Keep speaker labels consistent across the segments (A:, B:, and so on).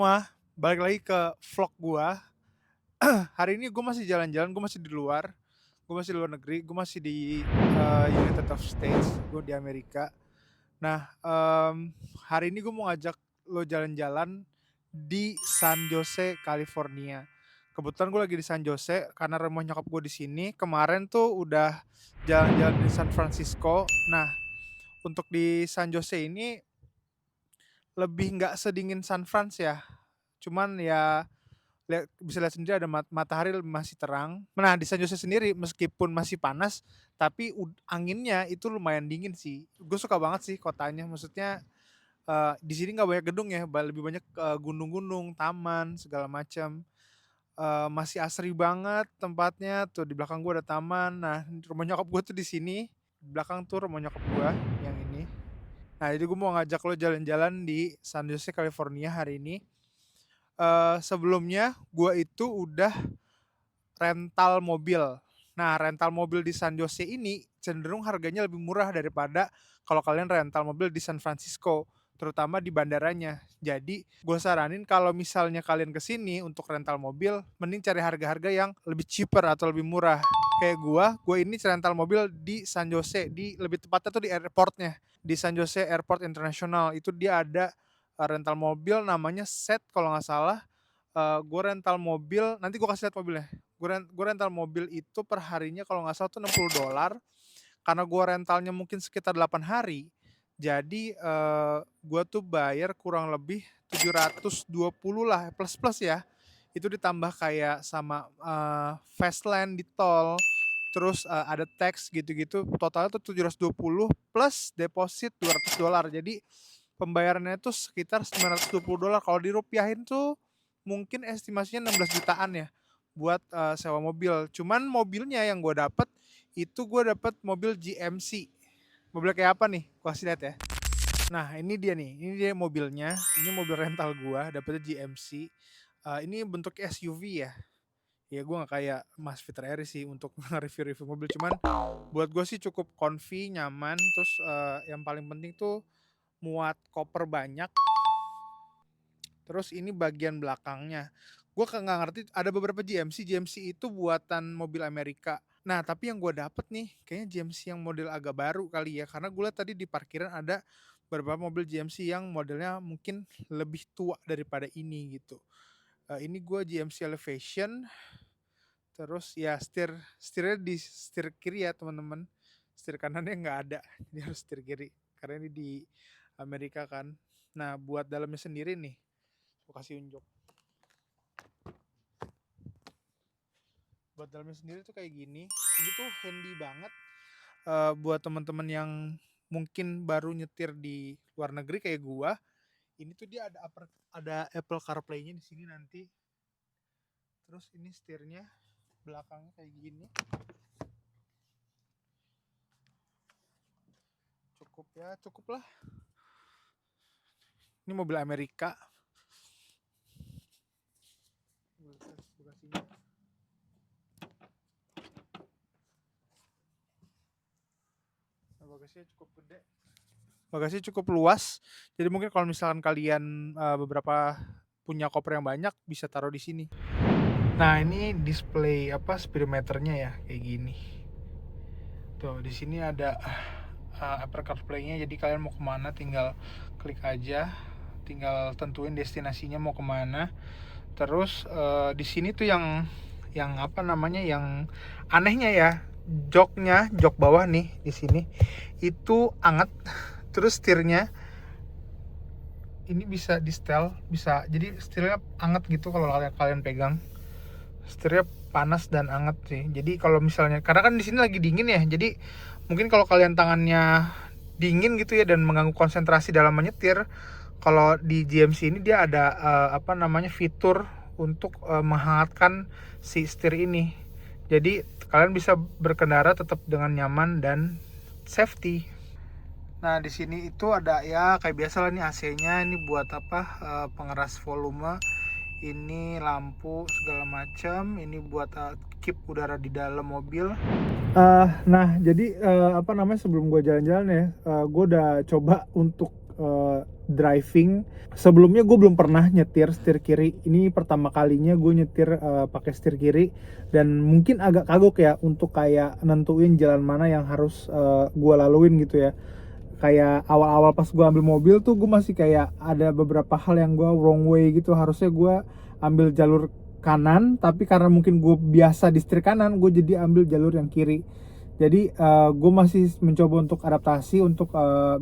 A: semua, balik lagi ke vlog gua. Hari ini gue masih jalan-jalan, gue masih di luar negeri, gue masih di United of States, gue di Amerika. Nah, hari ini gue mau ngajak lo jalan-jalan di San Jose, California. Kebetulan gue lagi di San Jose karena rumah nyokap gue di sini. Kemarin tuh udah jalan-jalan di San Francisco. Nah, untuk di San Jose ini lebih nggak sedingin San Fran ya. Cuman ya bisa lihat sendiri ada matahari masih terang. Nah, di San Jose sendiri meskipun masih panas, tapi anginnya itu lumayan dingin sih. Gue suka banget sih kotanya. Maksudnya di sini nggak banyak gedung ya, lebih banyak gunung-gunung, taman segala macam. Masih asri banget tempatnya. Tuh di belakang gue ada taman. Nah, rumah nyokap gue tuh di sini. Di belakang tuh rumah nyokap gue yang ini. Nah, jadi gue mau ngajak lo jalan-jalan di San Jose, California hari ini. Sebelumnya gue itu udah rental mobil. Nah, rental mobil di San Jose ini cenderung harganya lebih murah daripada kalau kalian rental mobil di San Francisco, terutama di bandaranya. Jadi, gue saranin kalau misalnya kalian kesini untuk rental mobil, mending cari harga-harga yang lebih cheaper atau lebih murah. Kayak gue ini rental mobil di San Jose, di lebih tepatnya tuh di airportnya, di San Jose Airport International. Itu dia ada rental mobil namanya Set kalau nggak salah. Gue rental mobil, nanti gue kasih lihat mobilnya. Gue rental mobil itu per harinya kalau nggak salah tuh $60. Karena gue rentalnya mungkin sekitar 8 hari. Jadi gue tuh bayar kurang lebih 720 lah plus-plus ya. Itu ditambah kayak sama fast lane di tol. Terus ada tax gitu-gitu. Totalnya tuh 720 plus deposit $200. Jadi pembayarannya tuh sekitar $920. Kalau dirupiahin tuh mungkin estimasinya 16 jutaan ya buat sewa mobil. Cuman mobilnya yang gue dapet itu gue dapet mobil GMC. Mobil kayak apa nih? Gue kasih lihat ya. Nah, ini dia nih. Ini dia mobilnya. Ini mobil rental gue dapetnya GMC. Ini bentuk SUV ya. Ya gue nggak kayak Mas Fitra Eri sih untuk review-review mobil. Cuman buat gue sih cukup comfy, nyaman. Terus yang paling penting tuh muat koper banyak. Terus ini bagian belakangnya. Gue nggak ngerti, ada beberapa GMC. GMC itu buatan mobil Amerika. Nah, tapi yang gue dapet nih, kayaknya GMC yang model agak baru kali ya. Karena gue liat tadi di parkiran ada beberapa mobil GMC yang modelnya mungkin lebih tua daripada ini gitu. Ini gue GMC Elevation. Terus ya setirnya di setir kiri ya teman-teman. Setir kanannya nggak ada. Jadi harus setir kiri. Karena ini di Amerika kan. Nah, buat dalamnya sendiri nih. Gue kasih unjuk. Buat dalamnya sendiri tuh kayak gini. Ini tuh handy banget buat teman-teman yang mungkin baru nyetir di luar negeri kayak gua. Ini tuh dia ada Apple CarPlay-nya di sini nanti. Terus ini setirnya belakangnya kayak gini. Cukup lah. Ini mobil Amerika. Bagasinya cukup gede. Bagasinya cukup luas. Jadi mungkin kalau misalkan kalian beberapa punya koper yang banyak bisa taruh di sini. Nah, ini display speedometernya ya kayak gini. Tuh, di sini ada Apple CarPlay-nya. Jadi kalian mau kemana tinggal klik aja, tinggal tentuin destinasinya mau kemana. Terus di sini tuh yang yang anehnya ya, jok bawah nih di sini itu anget. Terus setirnya ini bisa di setel, jadi setirnya anget gitu kalau kalian pegang. Setirnya panas dan anget sih. Jadi kalau misalnya, karena kan di sini lagi dingin ya, jadi mungkin kalau kalian tangannya dingin gitu ya dan mengganggu konsentrasi dalam menyetir, kalau di GMC ini dia ada fitur untuk menghangatkan si setir ini. Jadi kalian bisa berkendara tetap dengan nyaman dan safety. Nah, di sini itu ada ya kayak biasa lah nih AC-nya, ini buat pengeras volume. Ini lampu segala macam, ini buat keep udara di dalam mobil. Nah, jadi sebelum gue jalan-jalan ya, gue udah coba untuk driving. Sebelumnya gue belum pernah nyetir setir kiri. Ini pertama kalinya gue nyetir pakai setir kiri, dan mungkin agak kagok ya untuk kayak nentuin jalan mana yang harus gue laluin gitu ya. Kayak awal-awal pas gue ambil mobil tuh gue masih kayak ada beberapa hal yang gue wrong way gitu. Harusnya gue ambil jalur kanan, tapi karena mungkin gue biasa di setir kanan, gue jadi ambil jalur yang kiri. Jadi gue masih mencoba untuk adaptasi untuk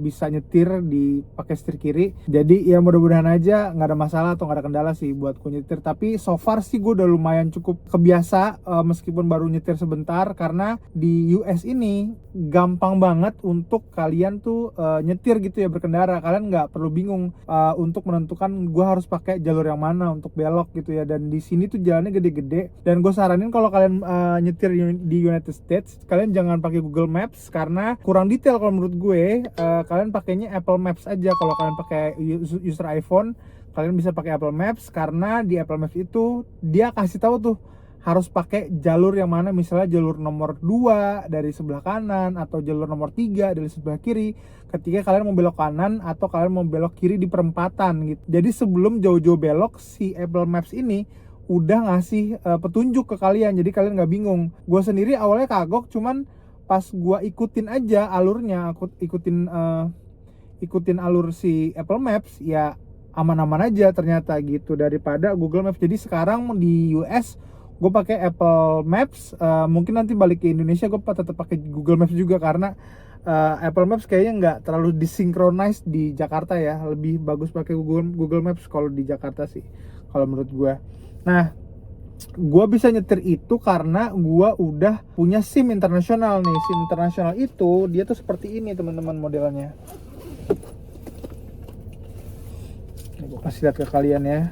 A: bisa nyetir di pakai setir kiri. Jadi ya mudah-mudahan aja nggak ada masalah atau nggak ada kendala sih buat gue nyetir. Tapi so far sih gue udah lumayan cukup kebiasa meskipun baru nyetir sebentar, karena di US ini gampang banget untuk kalian tuh nyetir gitu ya, berkendara. Kalian nggak perlu bingung untuk menentukan gue harus pakai jalur yang mana untuk belok gitu ya. Dan di sini tuh jalannya gede-gede. Dan gue saranin kalau kalian nyetir di United States, kalian jangan pakai Google Maps karena kurang detail kalau menurut gue. Kalian pakainya Apple Maps aja. Kalau kalian pakai user iPhone, kalian bisa pakai Apple Maps, karena di Apple Maps itu dia kasih tahu tuh harus pakai jalur yang mana, misalnya jalur nomor 2 dari sebelah kanan atau jalur nomor 3 dari sebelah kiri ketika kalian mau belok kanan atau kalian mau belok kiri di perempatan gitu. Jadi sebelum jauh-jauh belok, si Apple Maps ini udah ngasih petunjuk ke kalian, jadi kalian nggak bingung. Gue sendiri awalnya kagok, cuman pas gue ikutin aja alurnya, aku ikutin alur si Apple Maps, ya aman-aman aja ternyata gitu daripada Google Maps. Jadi sekarang di US gue pakai Apple Maps. Mungkin nanti balik ke Indonesia gue tetap pakai Google Maps juga, karena Apple Maps kayaknya nggak terlalu disynchronize di Jakarta ya. Lebih bagus pakai Google Maps kalau di Jakarta sih, kalau menurut gue. Nah, gue bisa nyetir itu karena gue udah punya SIM internasional nih. SIM internasional itu dia tuh seperti ini teman-teman modelnya. Gue kasih lihat ke kalian ya.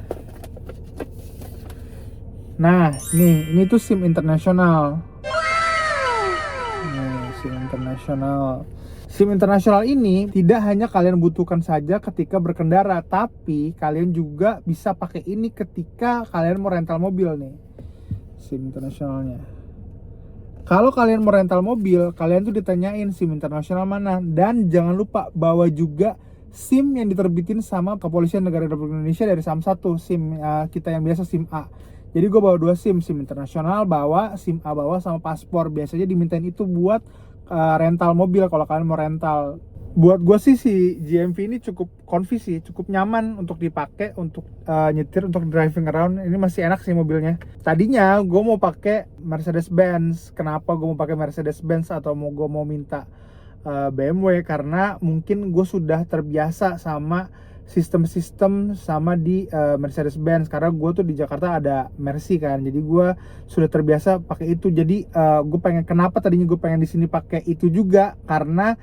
A: Nah, ini tuh SIM internasional. Nih, SIM internasional. SIM internasional ini tidak hanya kalian butuhkan saja ketika berkendara, tapi kalian juga bisa pakai ini ketika kalian mau rental mobil nih. SIM internasionalnya. Kalau kalian mau rental mobil, kalian tuh ditanyain SIM internasional mana, dan jangan lupa bawa juga SIM yang diterbitin sama Kepolisian Negara Republik Indonesia dari Samsat, SIM kita yang biasa SIM A. Jadi gue bawa 2 SIM, SIM internasional bawa, SIM A bawa, sama paspor. Biasanya dimintain itu buat rental mobil kalau kalian mau rental. Buat gue sih si GMV ini cukup comfy sih, cukup nyaman untuk dipakai untuk nyetir, untuk driving around. Ini masih enak sih mobilnya. Tadinya gue mau pakai Mercedes-Benz. Kenapa gue mau pakai Mercedes-Benz atau gue mau minta BMW? Karena mungkin gue sudah terbiasa sama sistem-sistem sama di Mercedes-Benz, karena gue tuh di Jakarta ada Mercy kan, jadi gue sudah terbiasa pakai itu. Jadi gue pengen, kenapa tadinya gue pengen di sini pakai itu juga, karena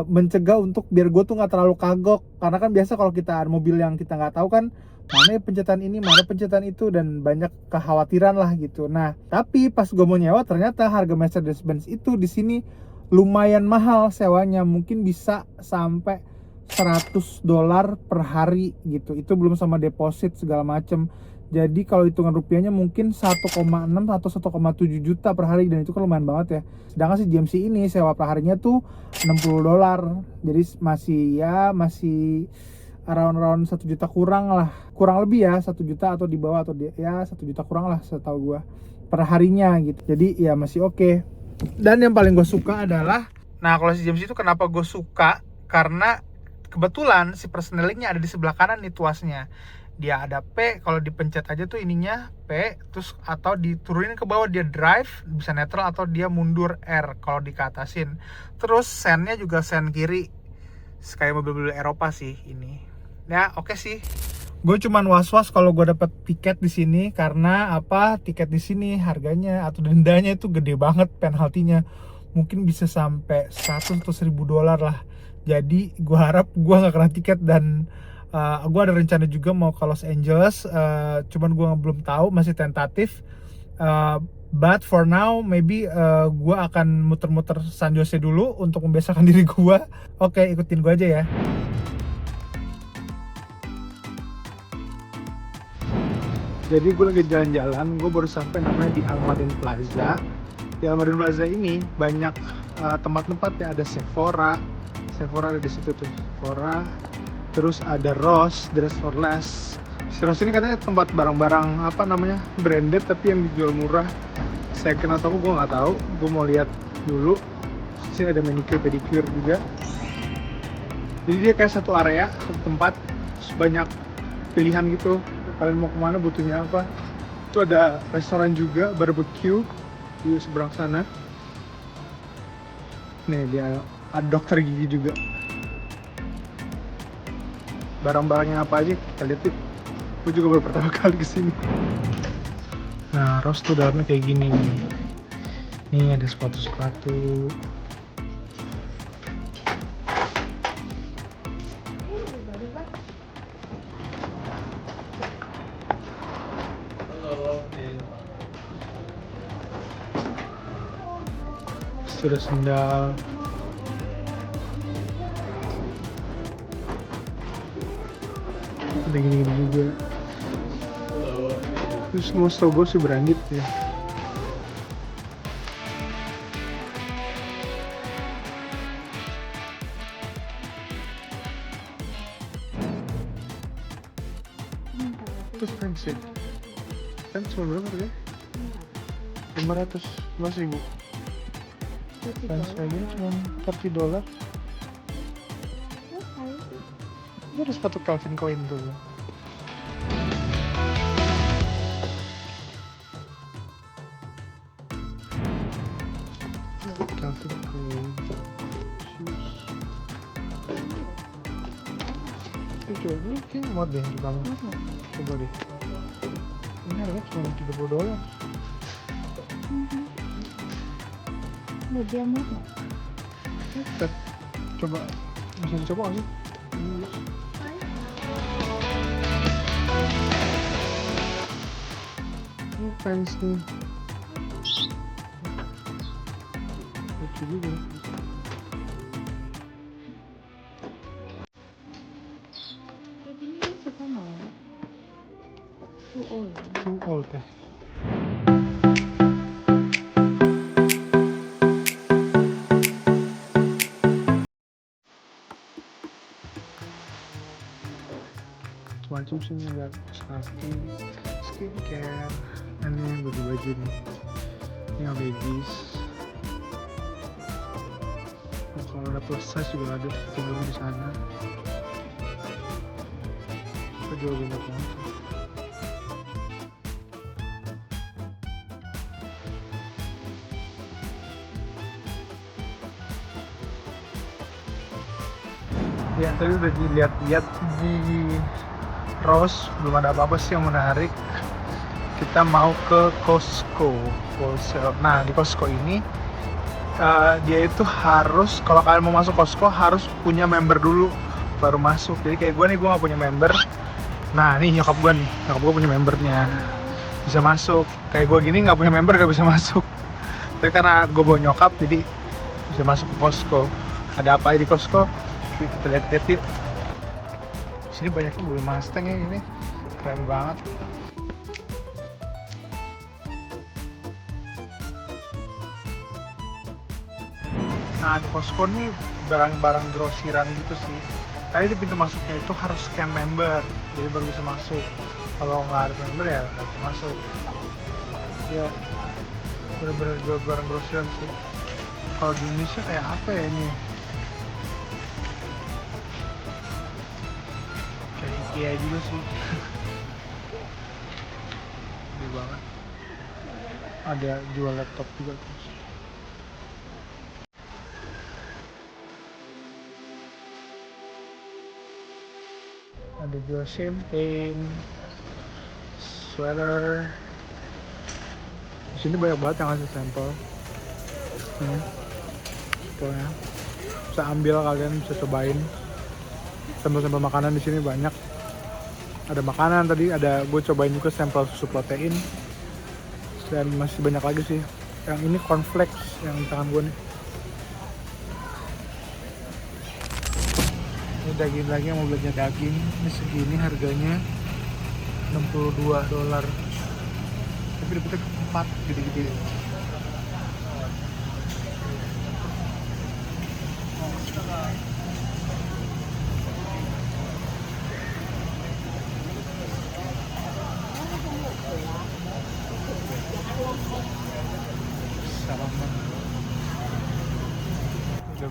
A: mencegah untuk biar gue tuh nggak terlalu kagok. Karena kan biasa kalau kita ada mobil yang kita nggak tahu kan, mana pencetan ini, mana pencetan itu, dan banyak kekhawatiran lah gitu. Nah, tapi pas gue mau nyewa, ternyata harga Mercedes-Benz itu di sini lumayan mahal sewanya, mungkin bisa sampai $100 per hari gitu. Itu belum sama deposit segala macem. Jadi kalau hitungan rupiahnya mungkin 1,6 atau 1,7 juta per hari, dan itu kan lumayan banget ya. Sedangkan si GMC ini sewa per harinya tuh $60. Jadi masih around 1 juta kurang lah. Kurang lebih ya 1 juta atau di bawah, atau ya 1 juta kurang lah setahu gua per harinya gitu. Jadi ya masih oke. Dan yang paling gue suka adalah, nah kalau si GMC itu kenapa gue suka, karena kebetulan si persnelingnya ada di sebelah kanan nih tuasnya. Dia ada P, kalau dipencet aja tuh ininya P, terus atau diturunin ke bawah dia drive, bisa neutral, atau dia mundur R kalau dikatasin. Terus sennya juga sen kiri, kayak mobil-mobil Eropa sih ini. Ya oke sih. Gue cuman was-was kalau gue dapet tiket di sini, karena apa, tiket di sini harganya atau dendanya itu gede banget, penaltinya mungkin bisa sampai $100 atau $1.000 lah. Jadi gue harap gue nggak kena tiket. Dan gue ada rencana juga mau ke Los Angeles, cuman gue belum tahu, masih tentatif. But for now maybe gue akan muter-muter San Jose dulu untuk membiasakan diri gue. Oke, ikutin gue aja ya. Jadi gue lagi jalan-jalan, gue baru sampai namanya di Almaden Plaza. Di Almaden Plaza ini banyak tempat-tempat ya, ada Sephora ada di situ tuh, Sephora. Terus ada Ross, Dress for Less. Si Ross ini katanya tempat barang-barang apa namanya branded tapi yang dijual murah. Second atau gue nggak tahu. Gue mau lihat dulu. Di sini ada manicure pedicure juga. Jadi dia kayak satu area, satu tempat, banyak pilihan gitu. Kalian mau kemana, butuhnya apa? Itu ada restoran juga, barbecue di seberang sana. Nih dia ada dokter gigi juga. Barang-barangnya apa aja kita lihat yuk. Gue juga baru pertama kali kesini. Nah, Ross tuh dalamnya kayak gini nih. Nih ada sepatu-sepatu. Sudah sendal. Ada gini-gini juga. Terus semua setahu gue sih branded ya. Terus pensil. Kan cuma berapa harganya? 515.000. Pensil ini cuma $40. Ini ada sepatu Calvin Klein tuh. Calvin Klein shoes. Coba ini kayaknya muat deh di kamu. Coba deh. Ini harganya cuma $30.
B: Lebih amat.
A: Coba bisa dicoba nggak sih? Ini fans nih. Lucu juga.
B: Ini suka mau.
A: Too old ya. Macam sini ada skincare, ini baju-baju nih, ini yang babies. Nah, kalau ada plus size juga ada tinggal di sana. Kita jual banyak banget. Ya tadi udah dilihat-lihat di Ross, belum ada apa-apa sih yang menarik. Kita mau ke Costco wholesale. Nah di Costco ini dia itu harus, kalau kalian mau masuk Costco harus punya member dulu baru masuk. Jadi kayak gue nih, gue gak punya member. Nah nih nyokap gue punya membernya, bisa masuk. Kayak gue gini gak punya member gak bisa masuk. Tapi karena gue bawa nyokap jadi bisa masuk ke Costco. Ada apa di Costco? Kita lihat-lihat yuk. Sini banyaknya mobil Mustang ya, ini keren banget. Nah di Costco nih barang-barang grosiran gitu sih. Tadi di pintu masuknya itu harus scan member, jadi baru bisa masuk. Kalau nggak ada member ya nggak bisa masuk. Ya bener-bener jual barang grosiran sih. Kalau di Indonesia kayak apa ya ini? Iya juga sih. Gede banget. Ada jual laptop juga terus. Ada jual champagne, sweater. Di sini banyak banget yang ngasih sampel. Sampelnya. Bisa ambil, kalian bisa cobain. Sampel-sampel makanan di sini banyak. Ada makanan tadi, ada gue cobain juga sampel susu protein, dan masih banyak lagi sih. Yang ini cornflakes yang di tangan gue nih. Ini daging lagi, yang mau belajar daging. Ini segini harganya $62. Tapi dapetnya 4 gede-gede.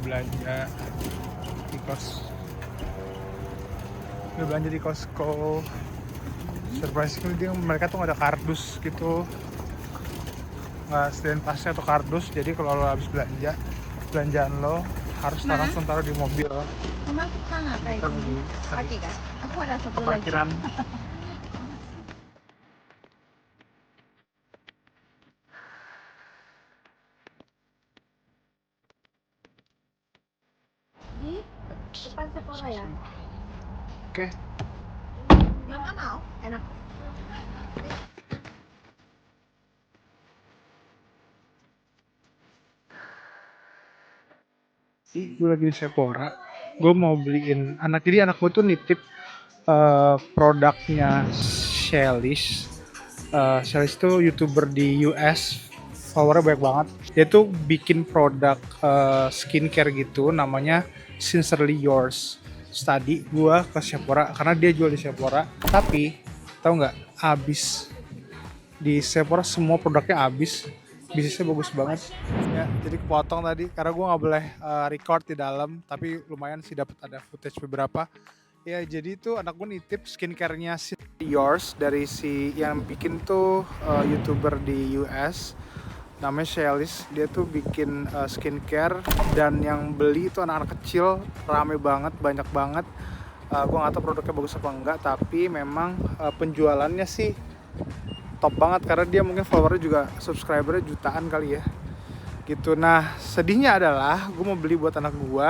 A: belanja di udah belanja di Costco. Surprisingly mereka tuh nggak ada kardus gitu, nggak stand pasnya atau kardus. Jadi kalau lo habis belanjaan lo harus langsung taruh di mobil.
B: Mama suka nggak kayak
A: Ntar
B: gini?
A: di
B: Pakai kan? Aku ada satu lagi.
A: parkiran.
B: Di depan Sephora ya?
A: Oke.
B: Mama mau? Enak.
A: Gue lagi di Sephora. Gue mau beliin jadi anak gue tuh nitip produknya Shelly's. Shelly's tuh YouTuber di US, followernya banyak banget. Dia tuh bikin produk skincare gitu, namanya Sincerely Yours. Terus tadi gue ke Sephora karena dia jual di Sephora, tapi tahu nggak, habis di Sephora semua produknya habis. Bisnisnya bagus banget ya, jadi kepotong tadi karena gue nggak boleh record di dalam, tapi lumayan sih dapat ada footage beberapa ya. Jadi itu anak gue nitip skincare-nya Yours dari si yang bikin tuh YouTuber di US, namanya Shelly's. Dia tuh bikin skincare, dan yang beli itu anak-anak kecil, rame banget, banyak banget. Gue nggak tahu produknya bagus apa enggak, tapi memang penjualannya sih top banget karena dia mungkin followernya juga, subscribernya jutaan kali ya gitu. Nah sedihnya adalah gue mau beli buat anak gue,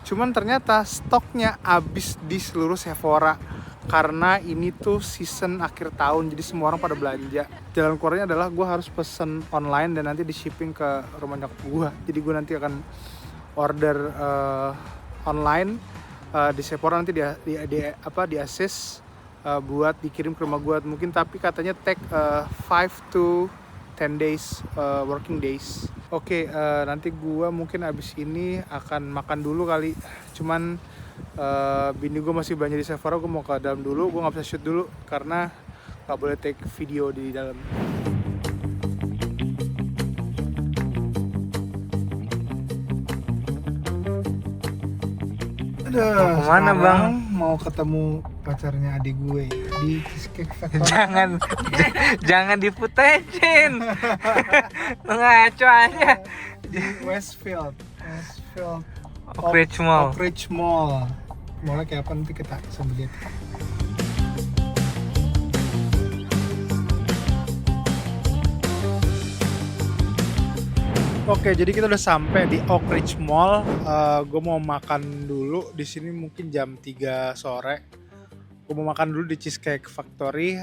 A: cuman ternyata stoknya habis di seluruh Sephora karena ini tuh season akhir tahun, jadi semua orang pada belanja. Jalan keluarnya adalah gue harus pesen online dan nanti di shipping ke rumah nyokap gue. Jadi gue nanti akan order online di Sephora, nanti di assist buat dikirim ke rumah gue mungkin, tapi katanya take 5 to 10 days working days. Oke, nanti gue mungkin abis ini akan makan dulu kali. Cuman bini gue masih belanja di Sephora, gue mau ke dalam dulu. Gue nggak bisa shoot dulu karena nggak boleh take video di dalam. Mau kemana bang? Mau ketemu pacarnya adik gue di Cheesecake Factory.
C: Jangan diputesin. Ngaco aja.
A: Di Westfield
C: Oak Ridge Mall.
A: Oak Ridge Mall. Mallnya kayak apa nanti kita sambil lihat. Oke, jadi kita udah sampai di Oak Ridge Mall. Gue mau makan dulu di sini mungkin jam 3 sore. Gue mau makan dulu di Cheesecake Factory.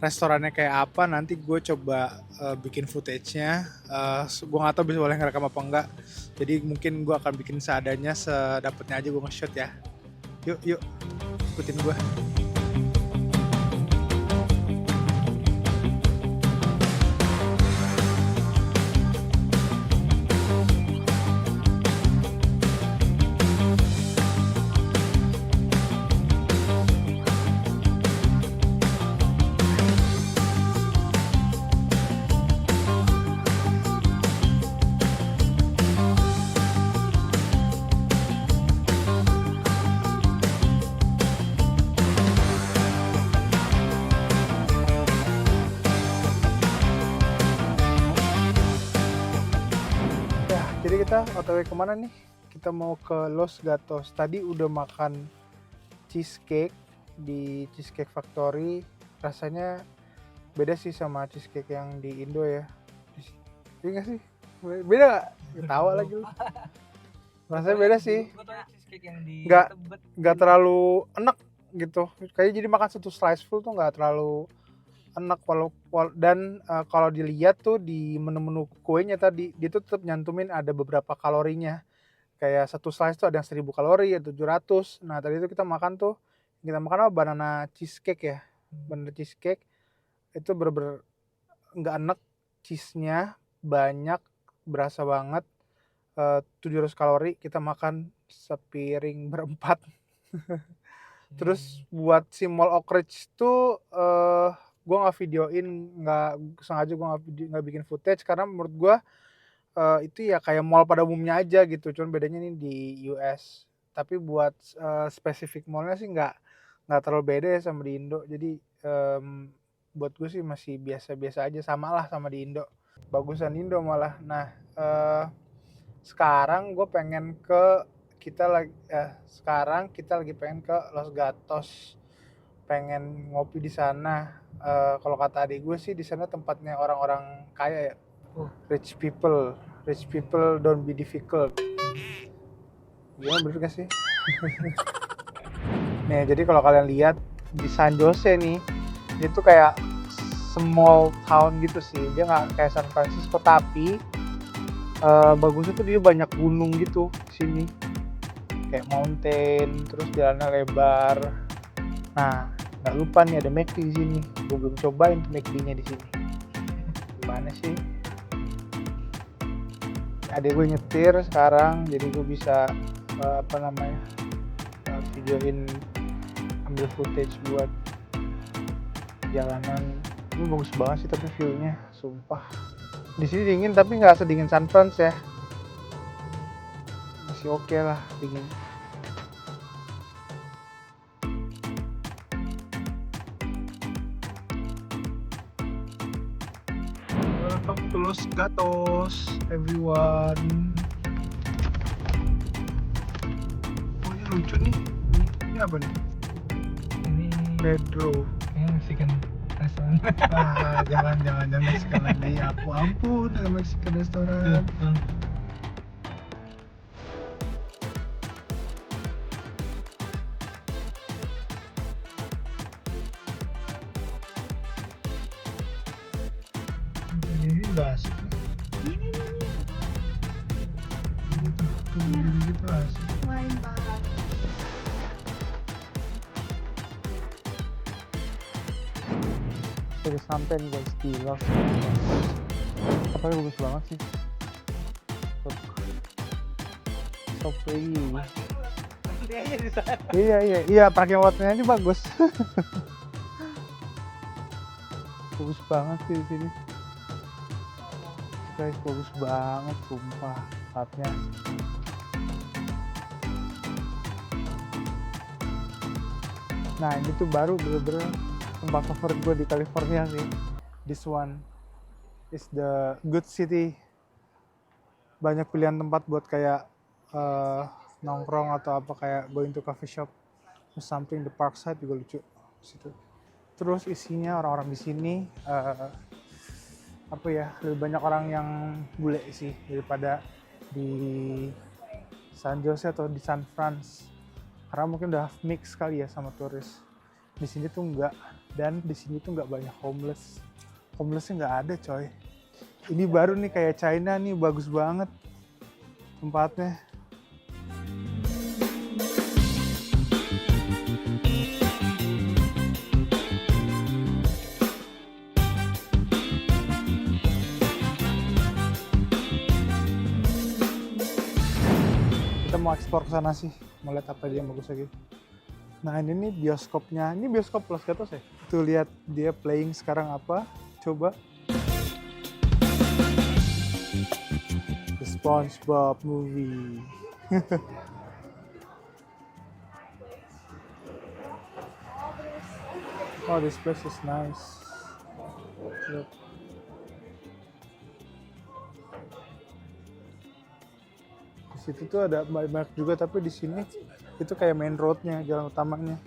A: Restorannya kayak apa nanti gue coba bikin footage-nya. Gue nggak tahu bisa boleh ngerekam apa enggak. Jadi mungkin gue akan bikin seadanya, sedapetnya aja gue nge-shoot ya. Yuk, ikutin gue. Jadi kita OTW kemana nih? Kita mau ke Los Gatos. Tadi udah makan cheesecake di Cheesecake Factory. Rasanya beda sih sama cheesecake yang di Indo ya. Iya nggak sih? Beda nggak? Ketawa lagi lu. Rasanya beda sih. Nggak terlalu enak gitu. Kayaknya jadi makan satu slice full tuh nggak terlalu enak, dan kalau dilihat tuh di menu-menu kuenya tadi dia tuh tetap nyantumin ada beberapa kalorinya, kayak satu slice tuh ada yang 1000 kalori, ada 700. Nah tadi itu kita makan apa, banana cheesecake ya, banana cheesecake itu bener-bener nggak enak, cheese-nya banyak, berasa banget. 700 kalori, kita makan sepiring berempat. Terus buat si Mall Oak Ridge tuh gue nggak videoin, nggak sengaja gue nggak bikin footage karena menurut gue itu ya kayak mall pada umumnya aja gitu, cuman bedanya nih di US. Tapi buat spesifik mallnya sih nggak terlalu beda ya sama di Indo. Jadi buat gue sih masih biasa-biasa aja, sama lah sama di Indo. Bagusan Indo malah. Nah, sekarang gue pengen sekarang kita lagi pengen ke Los Gatos, pengen ngopi di sana. Kalau kata adik gue sih di sana tempatnya orang-orang kaya ya, rich people don't be difficult. Gimana, bener gak sih? Nih, jadi kalau kalian lihat di San Jose nih, itu kayak small town gitu sih. Dia nggak kayak San Francisco, tapi bagusnya tuh dia banyak gunung gitu di sini, kayak mountain, terus jalannya lebar. Nah, nggak lupa nih ada McD di sini. Gue belum cobain McD-nya di sini. Gimana sih? Adik gue nyetir sekarang, jadi gue bisa videoin, ambil footage buat jalanan. Ini bagus banget sih tapi view-nya, sumpah. Di sini dingin tapi nggak sedingin San Fran ya. Masih oke lah dingin. Welcome to Los Gatos, everyone. Oh ini lucu nih. Ini apa nih?
C: Ini
A: Pedro.
C: kayaknya Mexican restaurant.
A: Jangan Mexican lagi. Aku ampun dengan Mexican restoran. Ini nggak asik nih. Gitu asik.
B: Main banget.
A: Udah sampai nih guys di Los Gatos. Kapalnya bagus banget sih. So pretty. Iya, parking lotnya ini bagus. Bagus banget sih di sini. Guys, bagus banget sumpah tempatnya. Nah, ini tuh baru bener-bener tempat favorit gue di California sih. This one is the good city. Banyak pilihan tempat buat kayak nongkrong atau apa, kayak going to coffee shop. Terus samping the Parkside juga lucu situ. Terus isinya orang-orang di sini lebih banyak orang yang bule sih daripada di San Jose atau di San Fran. Karena mungkin udah mix kali ya sama turis. Di sini tuh enggak, dan di sini tuh nggak banyak homeless. Homelessnya nggak ada coy. Ini baru nih kayak China nih, bagus banget tempatnya. Kita mau eksplor ke sana sih, mau lihat apa aja yang bagus lagi. Nah ini nih bioskopnya, ini bioskop Los Gatos ya. Tuh lihat dia playing sekarang apa, coba. The SpongeBob movie. Oh, this place is nice. Look. Di situ tuh ada banyak juga, tapi di sini itu kayak main roadnya, jalan utamanya.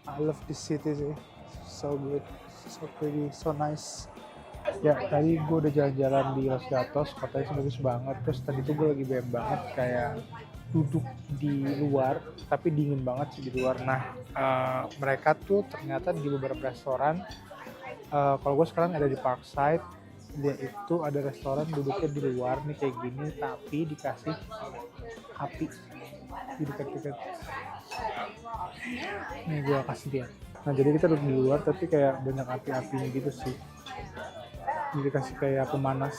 A: I love this city sih, so good, so pretty, so nice. Ya tadi gue udah jalan-jalan di Los Gatos, kotanya sih bagus banget. Terus tadi tuh gue lagi BM banget, kayak duduk di luar, tapi dingin banget sih di luar. Nah mereka tuh ternyata di beberapa restoran, kalau gue sekarang ada di Parkside, dia itu ada restoran duduknya di luar nih kayak gini, tapi dikasih api di dekat-dekat. Nih gue kasih dia. Nah jadi kita duduk di luar tapi kayak banyak api-apinya gitu sih. Jadi dikasih kayak pemanas.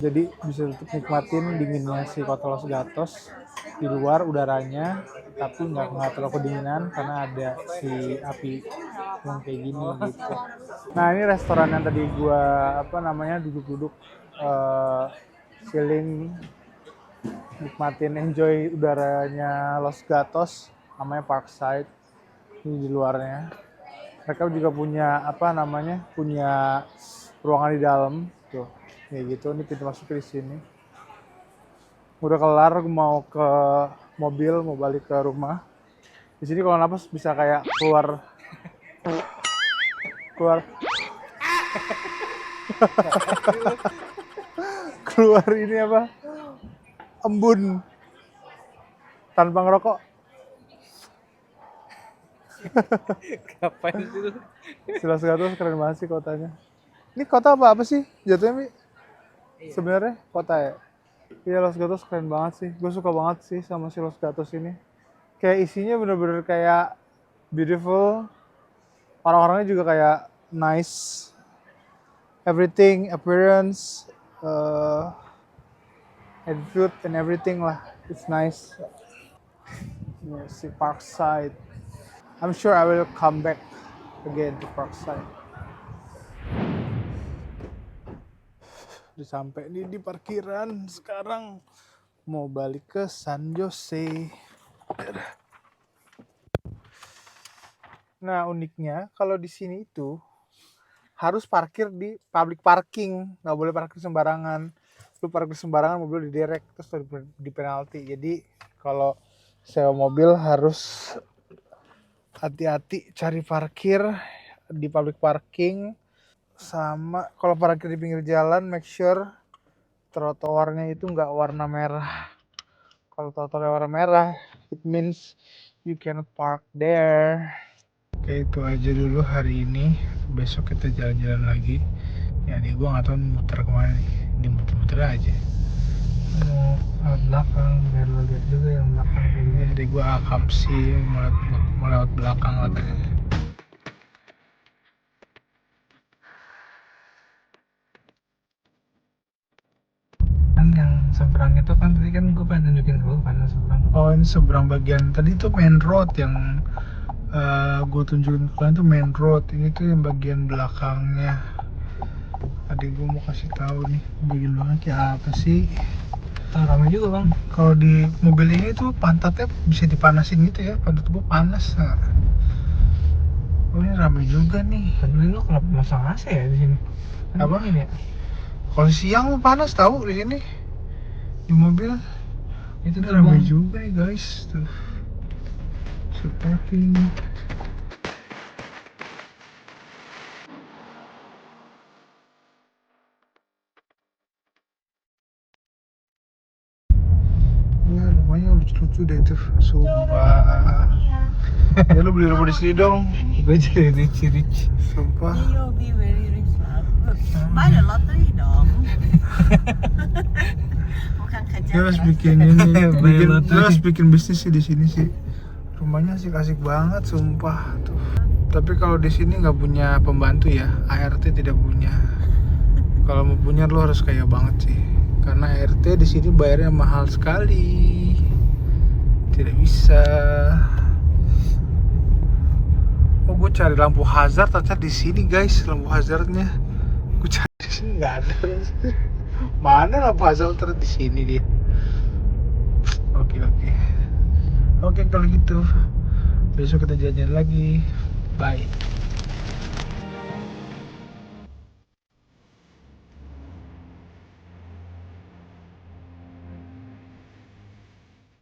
A: Jadi bisa tetap nikmatin dinginnya si kota Los Gatos di luar udaranya, tapi nggak terlalu kedinginan karena ada si api yang kayak gini gitu. Nah ini restoran yang tadi gua duduk-duduk chilling, nikmatin enjoy udaranya Los Gatos, namanya Parkside. Ini di luarnya. Mereka juga punya punya ruangan di dalam tuh kayak gitu. Ini pintu masuk di sini. Udah kelar, mau ke mobil, mau balik ke rumah. Di sini kalau napas bisa kayak keluar keluar ini embun tanpa ngerokok.
C: Ngapain sih lu?
A: Los Gatos keren banget sih kotanya. Ini kota apa sih jatuhnya, Mi? Sebenarnya kota ya? Iya, Los Gatos keren banget sih. Gue suka banget sih sama si Los Gatos ini. Kayak isinya bener-bener kayak beautiful. Orang-orangnya juga kayak nice. Everything, appearance, attitude and everything lah. It's nice. Yeah, si Parkside. I'm sure I will come back again to Parkside. Udah sampai nih di parkiran, sekarang mau balik ke San Jose. Nah uniknya kalau di sini itu harus parkir di public parking, nggak boleh parkir sembarangan. Lu parkir sembarangan mobil diderek terus di penalti. Jadi kalau sewa mobil harus hati-hati cari parkir di public parking. Sama kalau parkir di pinggir jalan, make sure trotoarnya itu nggak warna merah. Kalau trotoarnya warna merah, it means you cannot park there. Oke, itu aja dulu hari ini. Besok kita jalan-jalan lagi. Ya, gue nggak tahu muter kemana nih. Di muter-muter aja.
C: Mau lewat belakang biar lo lihat juga yang belakang kayak gini.
A: Jadi gue akam sih mau lewat belakang katanya.
C: Kan yang seberang itu kan tadi kan gue pengen tunjukin dulu kan yang seberang.
A: Oh, ini seberang bagian tadi tuh main road yang gue tunjukin ke kalian tuh main road. Ini tuh yang bagian belakangnya. Tadi gue mau kasih tahu nih bagian belakang kayak apa sih.
C: Ramai juga bang.
A: Kalau di mobil ini tuh pantatnya bisa dipanasin gitu ya. Pantat gue panas. Nah. Oh, ini ramai juga nih.
C: Tadi lo kenapa masang AC ya di sini? Kan
A: Apa?
C: Ini ya?
A: Kalau siang panas tahu di sini. Di mobil
C: Itu
A: ini
C: tuh
A: ramai
C: bang.
A: juga nih guys. Tuh. Parking. Ya lumayan lucu-lucu deh tuh. Sumpah. Ya lu beli rumah di sini dong.
C: Gue jadi rich.
A: Sumpah.
D: You'll be very rich lah. Buy the lottery dong. Bukan kerja
A: Dia harus
D: keras.
A: bikin ini,
C: Bayar lottery.
A: dia harus bikin bisnis sih di sini sih. Rumahnya sih asik banget, sumpah tuh. Tapi kalau di sini nggak punya pembantu ya, ART tidak punya. Kalau mau punya lo harus kaya banget sih, karena ART di sini bayarnya mahal sekali. Tidak bisa. Oh, gue cari lampu hazard ternyata di sini guys, lampu hazardnya. Gue cari di sini nggak ada. Mana lampu hazard ternyata di sini dia. Oke kalau gitu besok kita jalan-jalan lagi. Bye.